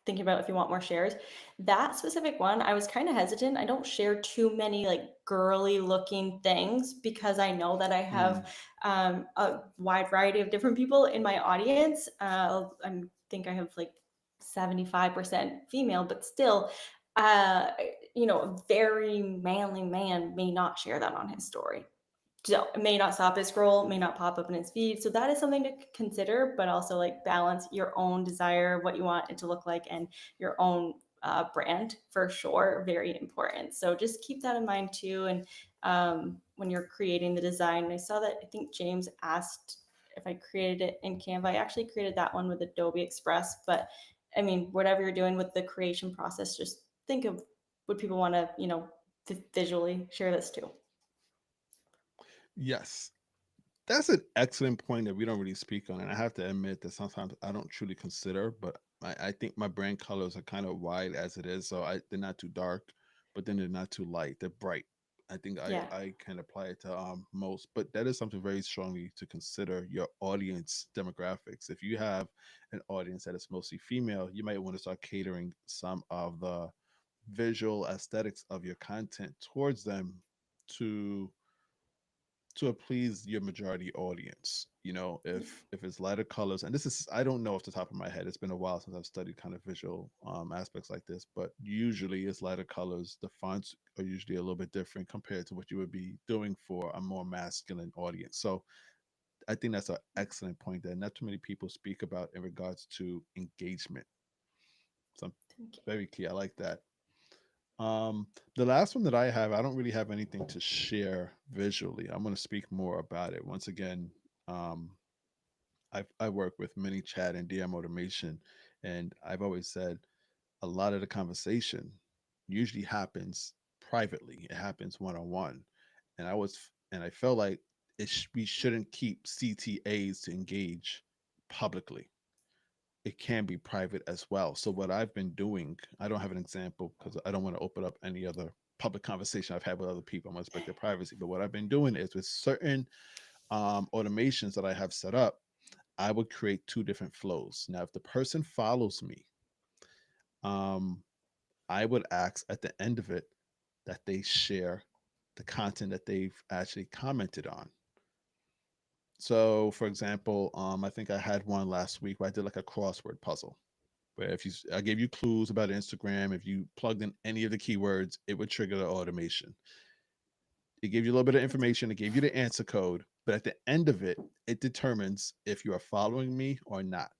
thinking about if you want more shares. That specific one, I was kind of hesitant. I don't share too many like girly looking things because I know that I have Mm. a wide variety of different people in my audience. I think I have like 75% female, but still, uh, a very manly man may not share that on his story, so it may not stop his scroll, may not pop up in his feed. So that is something to consider, but also like balance your own desire, what you want it to look like, and your own brand for sure. Very important. So just keep that in mind too. And when you're creating the design, I saw that I think James asked if I created it in Canva. I actually created that one with Adobe Express, but I mean, whatever you're doing with the creation process, just think of would people want to, visually share this too. Yes, that's an excellent point that we don't really speak on. And I have to admit that sometimes I don't truly consider, but I think my brand colors are kind of wide as it is. So they're not too dark, but then they're not too light. They're bright. I think Yeah. I can apply it to most, but that is something very strongly to consider your audience demographics. If you have an audience that is mostly female, you might want to start catering some of the visual aesthetics of your content towards them to please your majority audience. If it's lighter colors, and this is, I don't know off the top of my head, it's been a while since I've studied kind of visual aspects like this, but usually it's lighter colors. The fonts are usually a little bit different compared to what you would be doing for a more masculine audience. So I think that's an excellent point that not too many people speak about in regards to engagement. So Thank you. very key. I like that. Um, the last one that I have, I don't really have anything to share visually. I'm going to speak more about it. Once again, um, I work with many chat and DM automation, and I've always said a lot of the conversation usually happens privately. It happens one on one, and I felt like we shouldn't keep CTAs to engage publicly. It can be private as well. So what I've been doing, I don't have an example because I don't want to open up any other public conversation I've had with other people. I'm gonna respect their privacy. But what I've been doing is with certain automations that I have set up, I would create two different flows. Now, if the person follows me, um, I would ask at the end of it that they share the content that they've actually commented on. So, for example, I think I had one last week where I did like a crossword puzzle where if I gave you clues about Instagram, if you plugged in any of the keywords, it would trigger the automation. It gave you a little bit of information, it gave you the answer code, but at the end of it, it determines if you are following me or not.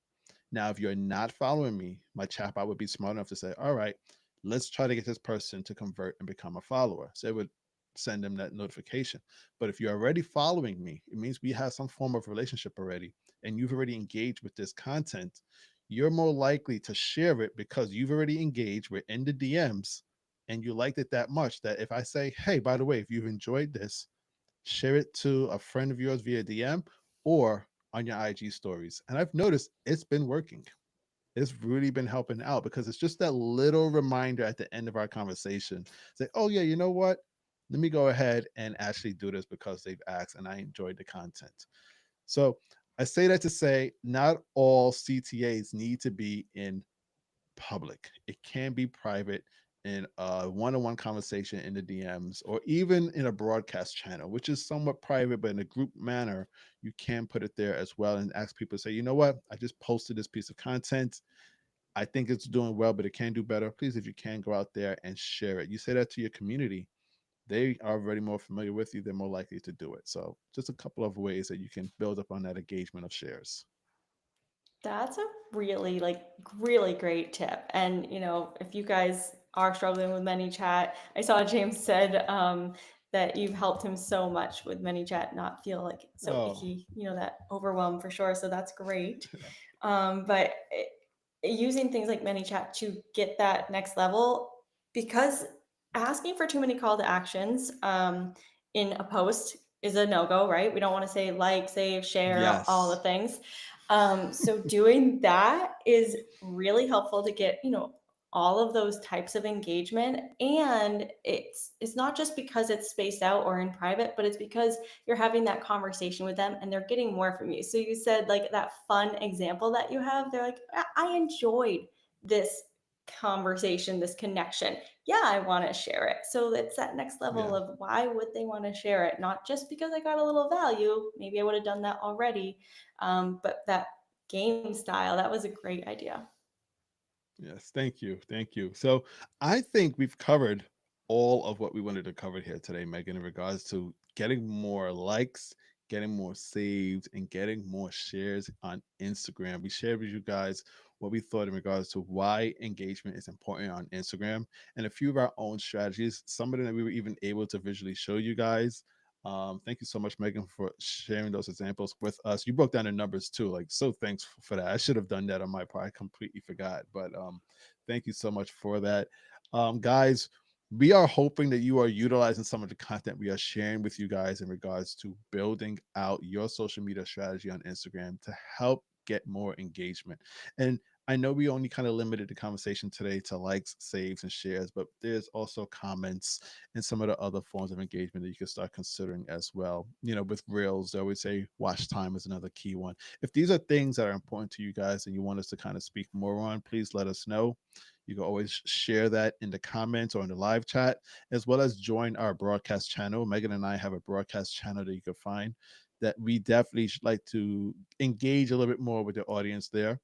Now, if you're not following me, my chatbot would be smart enough to say, all right, let's try to get this person to convert and become a follower. So it would send them that notification. But if you're already following me, it means we have some form of relationship already, and you've already engaged with this content. You're more likely to share it because you've already engaged. We're in the DMs, and you liked it that much that if I say, hey, by the way, if you've enjoyed this, share it to a friend of yours via DM or on your IG stories. And I've noticed it's been working. It's really been helping out because it's just that little reminder at the end of our conversation. Say, oh, yeah, you know what? Let me go ahead and actually do this because they've asked and I enjoyed the content. So I say that to say not all CTAs need to be in public. It can be private in a one-on-one conversation in the DMs or even in a broadcast channel, which is somewhat private, but in a group manner, you can put it there as well and ask people to say, you know what, I just posted this piece of content. I think it's doing well, but it can do better. Please, if you can, go out there and share it. You say that to your community, they are already more familiar with you. They're more likely to do it. So, just a couple of ways that you can build up on that engagement of shares. That's a really really great tip. And if you guys are struggling with ManyChat, I saw James said that you've helped him so much with ManyChat not feel like so Oh, icky, that overwhelm for sure. So that's great. But using things like ManyChat to get that next level, because asking for too many call to actions in a post is a no go, right? We don't want to say like, save, share, all the yes. things. So doing that is really helpful to get, all of those types of engagement. And it's not just because it's spaced out or in private, but it's because you're having that conversation with them and they're getting more from you. So you said like that fun example that you have, they're like, I enjoyed this conversation, this connection. Yeah, I want to share it. So it's that next level Yeah. of why would they want to share it? Not just because I got a little value. Maybe I would have done that already. But that game style, that was a great idea. Yes, thank you. Thank you. So I think we've covered all of what we wanted to cover here today, Megan, in regards to getting more likes, getting more saved, and getting more shares on Instagram. We shared with you guys what we thought in regards to why engagement is important on Instagram and a few of our own strategies, some of them that we were even able to visually show you guys. Thank you so much, Megan, for sharing those examples with us. You broke down the numbers too. Like, so thanks for that. I should have done that on my part. I completely forgot. But thank you so much for that. Guys, we are hoping that you are utilizing some of the content we are sharing with you guys in regards to building out your social media strategy on Instagram to help get more engagement. And I know we only kind of limited the conversation today to likes, saves, and shares, but there's also comments and some of the other forms of engagement that you can start considering as well. With reels, they always say watch time is another key one. If these are things that are important to you guys and you want us to kind of speak more on, please let us know. You can always share that in the comments or in the live chat, as well as join our broadcast channel. Megan and I have a broadcast channel that you can find that we definitely should like to engage a little bit more with the audience there.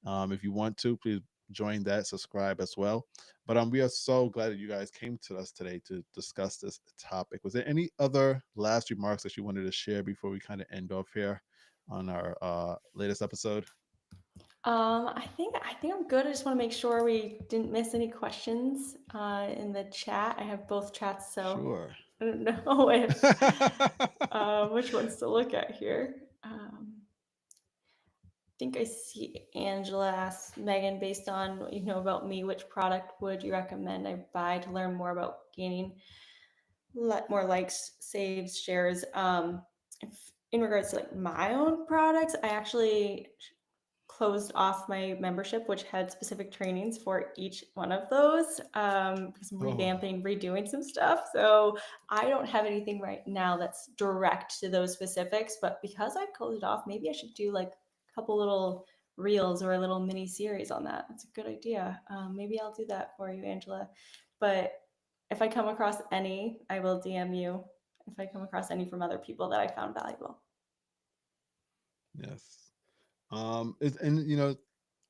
If you want to, please join that, subscribe as well. But we are so glad that you guys came to us today to discuss this topic. Was there any other last remarks that you wanted to share before we kind of end off here on our latest episode? I think I'm good. I just want to make sure we didn't miss any questions in the chat. I have both chats, so Sure. I don't know if which ones to look at here. I think I see Angela asks Megan, based on what you know about me, which product would you recommend I buy to learn more about gaining more likes, saves, shares? If, in regards to like my own products, I actually closed off my membership, which had specific trainings for each one of those because I'm Oh, revamping, redoing some stuff. So I don't have anything right now that's direct to those specifics. But because I closed it off, maybe I should do like a couple little reels or a little mini series on that. That's a good idea. Maybe I'll do that for you, Angela. But if I come across any, I will DM you if I come across any from other people that I found valuable. yes. And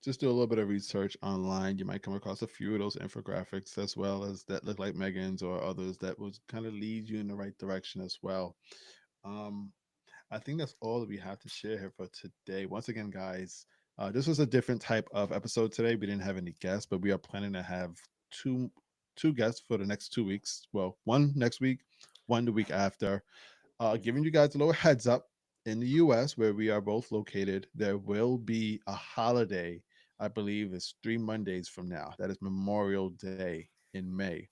just do a little bit of research online. You might come across a few of those infographics as well as that look like Megan's or others that would kind of lead you in the right direction as well. Um, I think that's all that we have to share here for today. Once again, guys, this was a different type of episode today. We didn't have any guests, but we are planning to have two two guests for the next 2 weeks. Well, one next week, one the week after. Giving you guys a little heads up, in the US, where we are both located, there will be a holiday. I believe it's 3 Mondays from now. That is Memorial Day in May.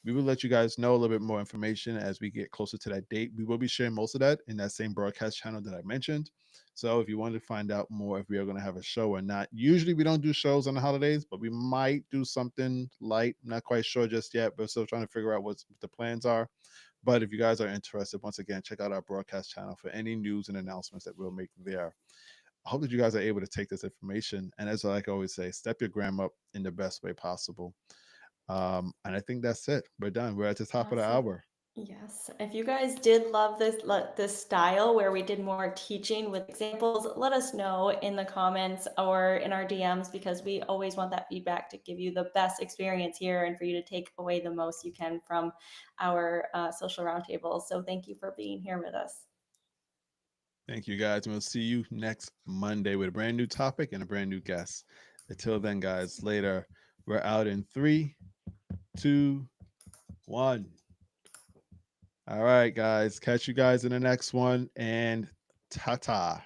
We will let you guys know a little bit more information as we get closer to that date. We will be sharing most of that in that same broadcast channel that I mentioned. So if you wanted to find out more if we are going to have a show or not, usually we don't do shows on the holidays, but we might do something light. I'm not quite sure just yet, but still trying to figure out what the plans are. But if you guys are interested, once again, check out our broadcast channel for any news and announcements that we'll make there. I hope that you guys are able to take this information and, as I always say, step your gram up in the best way possible. And I think that's it. We're done. We're at the top of the Awesome. hour. Yes, if you guys did love this style where we did more teaching with examples, let us know in the comments or in our DMs because we always want that feedback to give you the best experience here and for you to take away the most you can from our social roundtable. So thank you for being here with us. Thank you, guys. And we'll see you next Monday with a brand new topic and a brand new guest. Until then, guys, later. We're out in 3, 2, 1. All right, guys. Catch you guys in the next one. And ta ta.